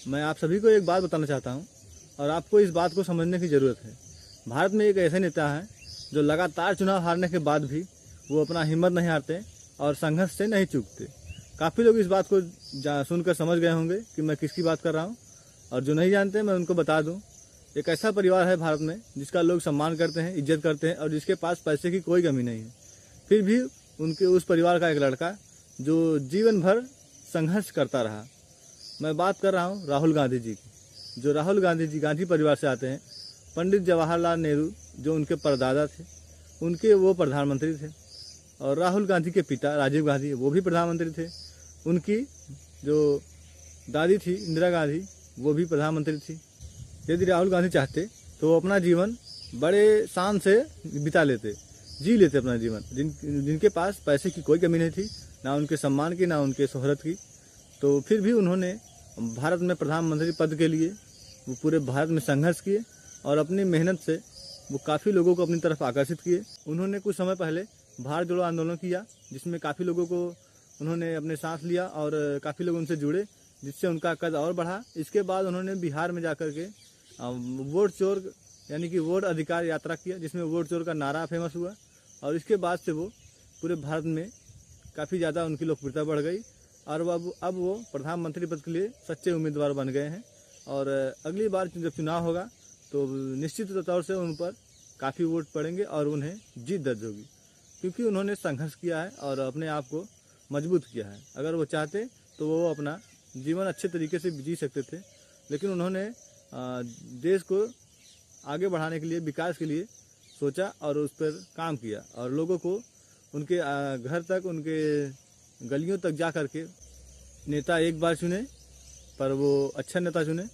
मैं आप सभी को एक बात बताना चाहता हूँ और आपको इस बात को समझने की ज़रूरत है। भारत में एक ऐसे नेता हैं जो लगातार चुनाव हारने के बाद भी वो अपना हिम्मत नहीं हारते और संघर्ष से नहीं चूकते। काफ़ी लोग इस बात को सुनकर समझ गए होंगे कि मैं किसकी बात कर रहा हूँ, और जो नहीं जानते मैं उनको बता दूँ। एक ऐसा परिवार है भारत में जिसका लोग सम्मान करते हैं, इज्जत करते हैं और जिसके पास पैसे की कोई कमी नहीं है। फिर भी उनके उस परिवार का एक लड़का जो जीवन भर संघर्ष करता रहा। मैं बात कर रहा हूँ राहुल गांधी जी की, जो राहुल गांधी जी गांधी परिवार से आते हैं। पंडित जवाहरलाल नेहरू जो उनके परदादा थे, उनके वो प्रधानमंत्री थे, और राहुल गांधी के पिता राजीव गांधी वो भी प्रधानमंत्री थे। उनकी जो दादी थी इंदिरा गांधी वो भी प्रधानमंत्री थी। यदि राहुल गांधी चाहते तो वो अपना जीवन बड़े शान से बिता लेते, जी लेते अपना जीवन। जिनके पास पैसे की कोई कमी नहीं थी, ना उनके सम्मान की ना उनके शोहरत की। तो फिर भी उन्होंने भारत में प्रधानमंत्री पद के लिए वो पूरे भारत में संघर्ष किए और अपनी मेहनत से वो काफ़ी लोगों को अपनी तरफ आकर्षित किए। उन्होंने कुछ समय पहले भारत जोड़ो आंदोलन किया, जिसमें काफ़ी लोगों को उन्होंने अपने साथ लिया और काफ़ी लोग उनसे जुड़े, जिससे उनका कद और बढ़ा। इसके बाद उन्होंने बिहार में जाकर के वोट चोर यानी कि वोट अधिकार यात्रा किया, जिसमें वोट चोर का नारा फेमस हुआ, और इसके बाद से वो पूरे भारत में काफ़ी ज़्यादा उनकी लोकप्रियता बढ़ गई और अब वो प्रधानमंत्री पद के लिए सच्चे उम्मीदवार बन गए हैं। और अगली बार जब चुनाव होगा तो निश्चित तौर से उन पर काफ़ी वोट पड़ेंगे और उन्हें जीत दर्ज होगी, क्योंकि उन्होंने संघर्ष किया है और अपने आप को मजबूत किया है। अगर वो चाहते तो वो अपना जीवन अच्छे तरीके से जी सकते थे, लेकिन उन्होंने देश को आगे बढ़ाने के लिए, विकास के लिए सोचा और उस पर काम किया, और लोगों को उनके घर तक, उनके गलियों तक जा कर के नेता एक बार चुने, पर वो अच्छा नेता चुने,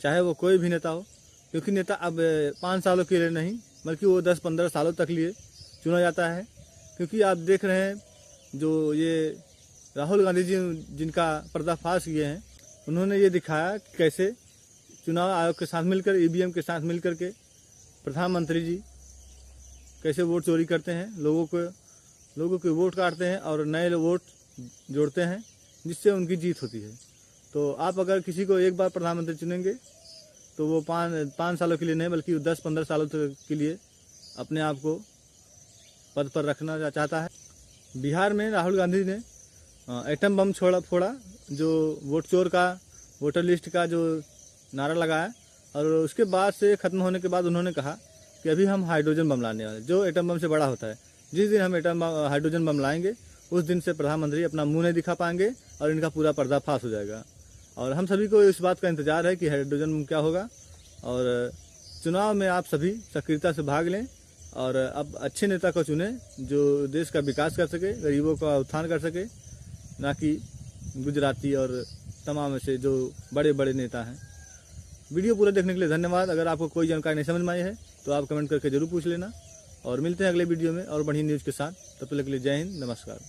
चाहे वो कोई भी नेता हो। क्योंकि नेता अब 5 सालों के लिए नहीं बल्कि वो 10-15 सालों तक लिए चुना जाता है। क्योंकि आप देख रहे हैं जो ये राहुल गांधी जी जिनका पर्दाफाश किए हैं, उन्होंने ये दिखाया कि कैसे चुनाव आयोग के साथ मिलकर, ईवीएम के साथ मिलकर के प्रधानमंत्री जी कैसे वोट चोरी करते हैं, लोगों के वोट काटते हैं और नए वोट जोड़ते हैं, जिससे उनकी जीत होती है। तो आप अगर किसी को एक बार प्रधानमंत्री चुनेंगे तो वो 5 सालों के लिए नहीं बल्कि 10-15 सालों तक के लिए अपने आप को पद पर रखना चाहता है। बिहार में राहुल गांधी ने एटम बम फोड़ा, जो वोट चोर का, वोटर लिस्ट का जो नारा लगाया, और उसके बाद से ख़त्म होने के बाद उन्होंने कहा कि अभी हम हाइड्रोजन बम लाने वाले, जो एटम बम से बड़ा होता है। जिस दिन हम हाइड्रोजन बम लाएंगे उस दिन से प्रधानमंत्री अपना मुंह नहीं दिखा पाएंगे और इनका पूरा पर्दाफाश हो जाएगा। और हम सभी को इस बात का इंतजार है कि हाइड्रोजन बम क्या होगा। और चुनाव में आप सभी सक्रियता से भाग लें और अब अच्छे नेता को चुनें जो देश का विकास कर सके, गरीबों का उत्थान कर सके, ना कि गुजराती और तमाम ऐसे जो बड़े बड़े नेता हैं। वीडियो पूरा देखने के लिए धन्यवाद। अगर आपको कोई जानकारी नहीं समझ में आई है तो आप कमेंट करके जरूर पूछ लेना, और मिलते हैं अगले वीडियो में और बढ़िया न्यूज़ के साथ। तब तक के लिए जय हिंद, नमस्कार।